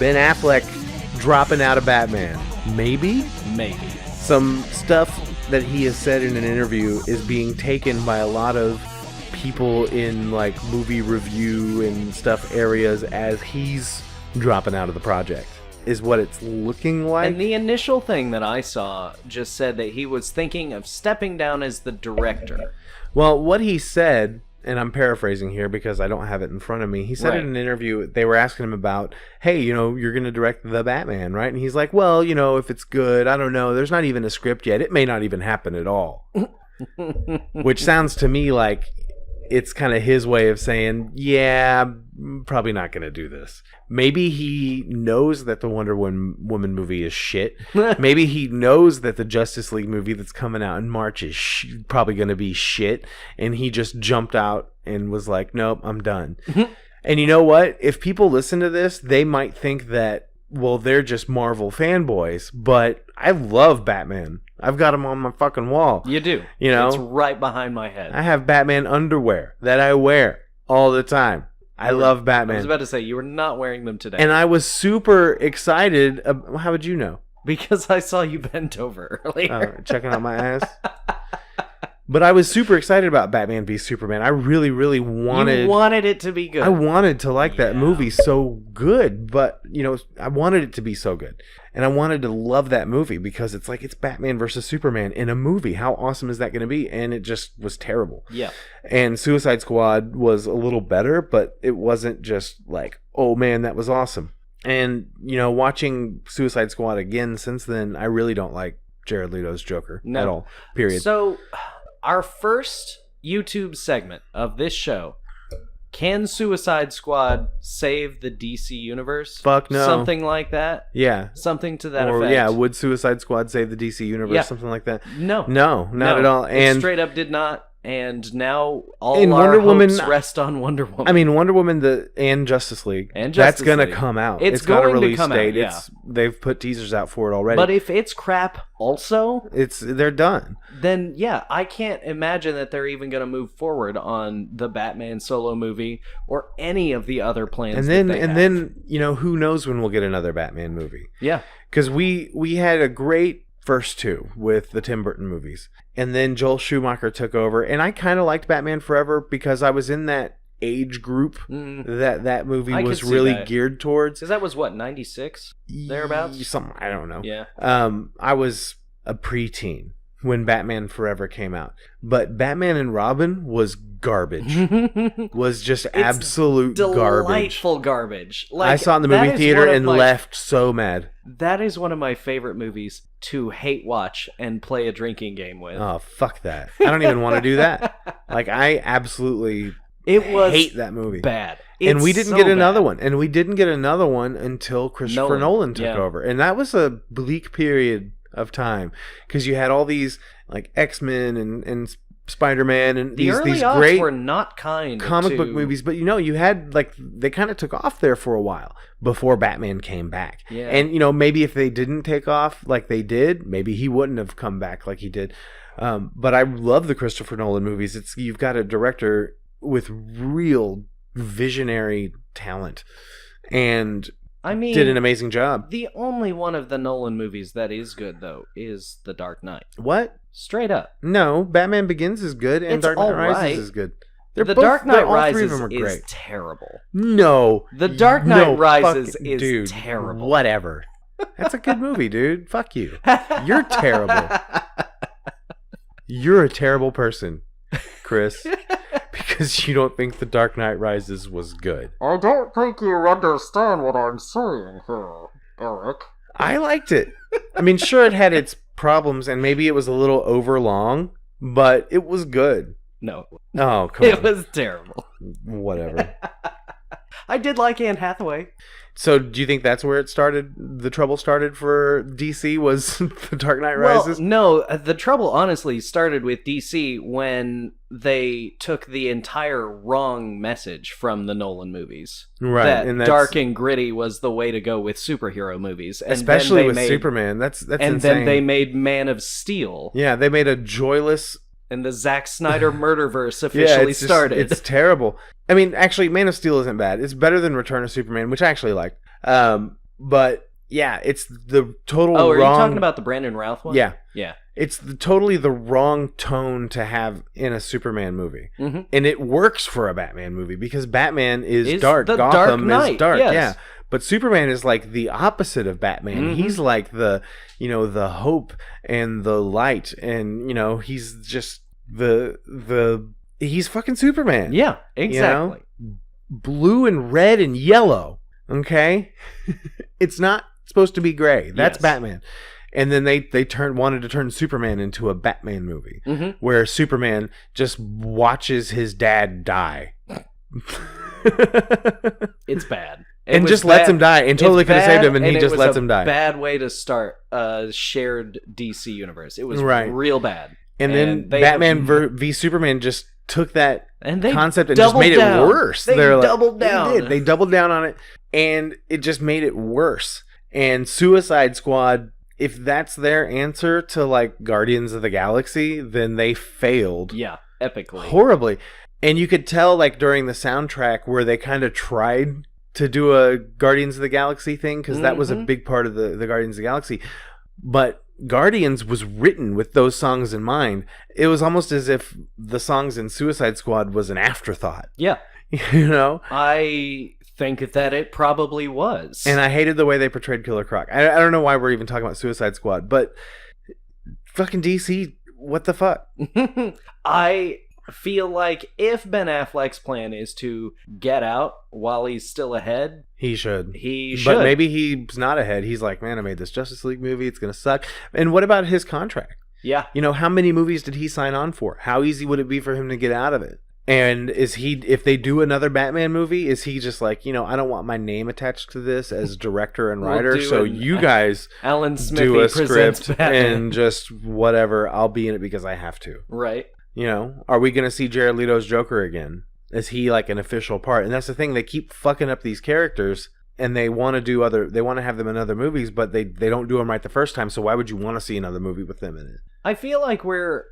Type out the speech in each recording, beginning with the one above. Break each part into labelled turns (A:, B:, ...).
A: Ben Affleck dropping out of Batman. Maybe?
B: Maybe.
A: Some stuff that he has said in an interview is being taken by a lot of people in like movie review and stuff areas as he's dropping out of the project, is what it's looking like.
B: And the initial thing that I saw just said that he was thinking of stepping down as the director.
A: Well, what he said, and I'm paraphrasing here because I don't have it in front of me. He said in an interview, they were asking him about, hey, you're going to direct The Batman, right? And he's like, well, if it's good, I don't know. There's not even a script yet. It may not even happen at all. Which sounds to me like it's kind of his way of saying, yeah, I'm probably not going to do this. Maybe he knows that the Wonder Woman movie is shit. Maybe he knows that the Justice League movie that's coming out in March is probably going to be shit. And he just jumped out and was like, nope, I'm done. And you know what? If people listen to this, they might think that, well, they're just Marvel fanboys. But I love Batman. I've got him on my fucking wall.
B: You do. It's right behind my head.
A: I have Batman underwear that I wear all the time. I love Batman.
B: I was about to say, you were not wearing them today.
A: And I was super excited. How would you know?
B: Because I saw you bent over earlier.
A: Checking out my ass. But I was super excited about Batman v Superman. I really, really wanted...
B: You wanted it to be good.
A: I wanted to like that movie so good. But, I wanted it to be so good. And I wanted to love that movie because it's like it's Batman versus Superman in a movie. How awesome is that going to be? And it just was terrible.
B: Yeah.
A: And Suicide Squad was a little better, but it wasn't just like, oh man, that was awesome. And, watching Suicide Squad again since then, I really don't like Jared Leto's Joker at all. Period.
B: So... Our first YouTube segment of this show, can Suicide Squad save the DC universe?
A: Fuck no.
B: Something like that?
A: Yeah.
B: Something to that
A: effect.
B: effect.
A: Yeah, would Suicide Squad save the DC universe? Yeah. Something like that?
B: No.
A: No, not at all.
B: And it straight up did not. And now all our hopes rest on Wonder Woman.
A: I mean, Wonder Woman and Justice League. That's going to come out.
B: It's
A: got a
B: going
A: release
B: to come
A: date.
B: out, yeah.
A: They've put teasers out for it already.
B: But if it's crap also...
A: They're done.
B: Then, yeah, I can't imagine that they're even going to move forward on the Batman solo movie or any of the other plans
A: then, who knows when we'll get another Batman movie.
B: Yeah.
A: Because we had a great first two with the Tim Burton movies. And then Joel Schumacher took over. And I kind of liked Batman Forever because I was in that age group that movie was really geared towards.
B: Because that was, 96? Thereabouts?
A: Something, I don't know.
B: Yeah.
A: I was a preteen when Batman Forever came out. But Batman and Robin was garbage. Was just absolute garbage.
B: Delightful garbage.
A: I saw it in the movie theater and left so mad.
B: That is one of my favorite movies to hate watch and play a drinking game with.
A: Oh, fuck that. I don't even want to do that. Like, I absolutely hate that movie.
B: Bad.
A: And we didn't get another one. And we didn't get another one until Christopher Nolan took over. And that was a bleak period of time. Because you had all these, like, X-Men and Spider-Man and these great
B: were not kind
A: comic book movies, but you had they kind of took off there for a while before Batman came back.
B: Yeah.
A: And maybe if they didn't take off like they did, maybe he wouldn't have come back like he did. But I love the Christopher Nolan movies. You've got a director with real visionary talent and did an amazing job.
B: The only one of the Nolan movies that is good though is The Dark Knight.
A: What?
B: Straight up.
A: No, Batman Begins is good and Dark Knight Rises is good.
B: Dark Knight Rises
A: is
B: terrible.
A: No.
B: The Dark Knight Rises is terrible.
A: Whatever. That's a good movie, dude. Fuck you. You're terrible. You're a terrible person, Chris, because you don't think The Dark Knight Rises was good.
C: I don't think you understand what I'm saying here, Eric.
A: I liked it. I mean, sure, it had its problems, and maybe it was a little over long, but it was good.
B: No.
A: Oh, come on.
B: It was terrible.
A: Whatever.
B: I did like Anne Hathaway.
A: So, do you think that's where it started? The trouble started for DC was The Dark Knight Rises?
B: Well, no, the trouble honestly started with DC when they took the entire wrong message from the Nolan movies.
A: Right.
B: That dark and gritty was the way to go with superhero movies. And
A: especially with Superman. That's
B: and
A: insane.
B: then they made Man of Steel.
A: Yeah, they made a joyless...
B: And the Zack Snyder murderverse officially started.
A: It's terrible. I mean, actually, Man of Steel isn't bad. It's better than Return of Superman, which I actually liked. But yeah, it's the total
B: Oh, are
A: wrong.
B: you talking about the Brandon Routh one?
A: Yeah.
B: Yeah.
A: It's totally the wrong tone to have in a Superman movie.
B: Mm-hmm.
A: And it works for a Batman movie because Batman is dark.
B: the
A: Gotham
B: Dark Knight,
A: is dark,
B: yes.
A: yeah. But Superman is like the opposite of Batman.
B: Mm-hmm.
A: He's like the hope and the light, and he's just he's fucking Superman.
B: Yeah, exactly.
A: Blue and red and yellow. Okay? It's not supposed to be gray. That's
B: Yes.
A: Batman. And then they wanted to turn Superman into a Batman movie where Superman just watches his dad die.
B: It's bad.
A: And just lets him die and totally could have saved him, and he just lets him die.
B: Bad way to start a shared DC universe. It was
A: Right.
B: real bad.
A: And then Batman v Superman just took that concept and just made it worse.
B: They doubled down.
A: They doubled down on it, and it just made it worse. And Suicide Squad, if that's their answer to like Guardians of the Galaxy, then they failed.
B: Yeah, epically.
A: Horribly. And you could tell like during the soundtrack where they kind of tried to do a Guardians of the Galaxy thing, because that was a big part of the Guardians of the Galaxy. But Guardians was written with those songs in mind. It was almost as if the songs in Suicide Squad was an afterthought.
B: Yeah. I think that it probably was.
A: And I hated the way they portrayed Killer Croc. I don't know why we're even talking about Suicide Squad, but fucking DC, what the fuck?
B: I feel like if Ben Affleck's plan is to get out while he's still ahead,
A: he should.
B: But
A: maybe he's not ahead. He's like, man, I made this Justice League movie. It's going to suck. And what about his contract?
B: Yeah.
A: How many movies did he sign on for? How easy would it be for him to get out of it? And if they do another Batman movie, is he just like, I don't want my name attached to this as director and writer, so you guys
B: Alan Smithy
A: do a
B: presents
A: script
B: Batman.
A: and just whatever, I'll be in it because I have to.
B: Right.
A: Are we going to see Jared Leto's Joker again? Is he like an official part? And that's the thing, they keep fucking up these characters, and they want to have them in other movies, but they don't do them right the first time, so why would you want to see another movie with them in it?
B: I feel like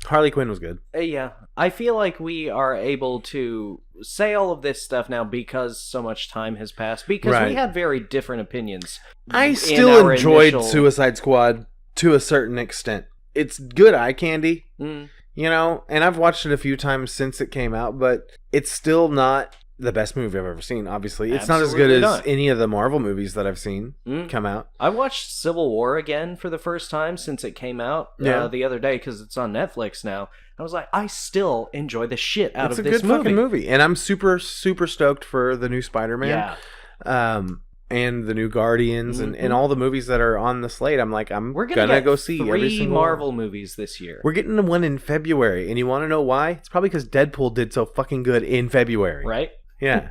A: Harley Quinn was good.
B: Yeah. I feel like we are able to say all of this stuff now because so much time has passed, because we had very different opinions.
A: I still enjoyed Suicide Squad to a certain extent. It's good eye candy. And I've watched it a few times since it came out, but it's still not the best movie I've ever seen, obviously. It's not as good as any of the Marvel movies that I've seen come out.
B: I watched Civil War again for the first time since it came out the other day, because it's on Netflix now. I was like, I still enjoy the shit out of this movie.
A: It's a good fucking movie. And I'm super, super stoked for the new Spider-Man.
B: Yeah.
A: And the new Guardians and all the movies that are on the slate. I'm like, we're gonna go see every single
B: Marvel movies this year.
A: We're getting one in February, and you want to know why? It's probably because Deadpool did so fucking good in February,
B: right?
A: Yeah,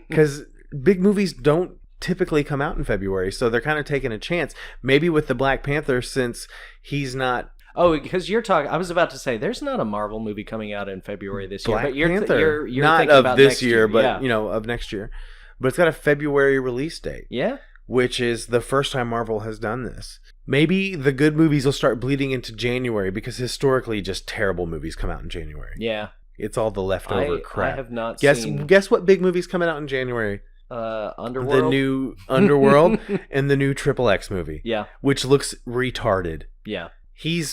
A: because big movies don't typically come out in February, so they're kind of taking a chance. Maybe with the Black Panther, since he's not.
B: Oh, because you're talking. I was about to say, there's not a Marvel movie coming out in February this year.
A: Black
B: But
A: Panther,
B: you're
A: not
B: thinking
A: of
B: about
A: this
B: next
A: year, but
B: yeah.
A: Of next year. But it's got a February release date.
B: Yeah.
A: Which is the first time Marvel has done this. Maybe the good movies will start bleeding into January, because historically just terrible movies come out in January.
B: Yeah.
A: It's all the leftover crap.
B: I have not
A: seen... Guess what big movie's coming out in January?
B: Underworld.
A: The new Underworld and the new Triple X movie.
B: Yeah.
A: Which looks retarded.
B: Yeah.
A: He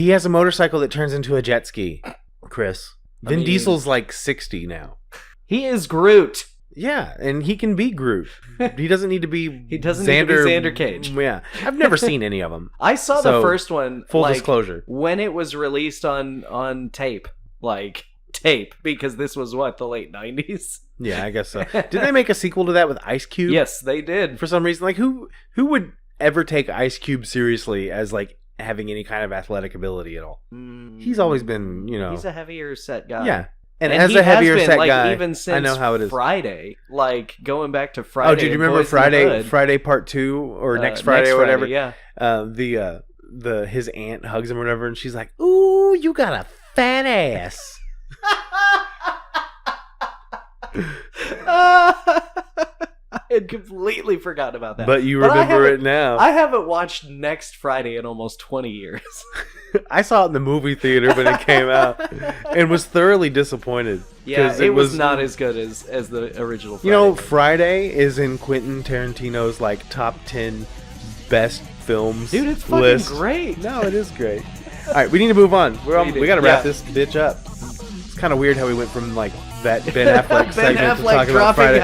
A: has a motorcycle that turns into a jet ski, Chris. Vin Diesel's like 60 now.
B: He is Groot.
A: Yeah, and he can be Groot. He doesn't need to be
B: He doesn't need to be Xander Cage.
A: Yeah. I've never seen any of them.
B: I saw the first one.
A: Full disclosure.
B: When it was released on tape. Because this was the late 90s?
A: Yeah, I guess so. Did they make a sequel to that with Ice Cube?
B: Yes, they did.
A: For some reason. Like, who would ever take Ice Cube seriously as, like, having any kind of athletic ability at all? He's always been,
B: He's a heavier set guy.
A: Yeah. And as a heavier set guy,
B: even since
A: I know how it is.
B: Friday, going back to Friday.
A: Oh, did you remember Friday Part 2 or Next Friday or whatever?
B: Yeah.
A: His aunt hugs him or whatever, and she's like, "Ooh, you got a fat ass."
B: had completely forgotten about that.
A: But you remember it now.
B: I haven't watched Next Friday in almost 20 years.
A: I saw it in the movie theater when it came out and was thoroughly disappointed.
B: Yeah, it was not as good as the original Friday.
A: You know, Friday is in Quentin Tarantino's like top 10 best films.
B: Dude, it's fucking
A: list.
B: great.
A: No, it is great. All right, we need to move on. We got to wrap this bitch up. It's kind of weird how we went from like that Ben Affleck segment to talking about Friday.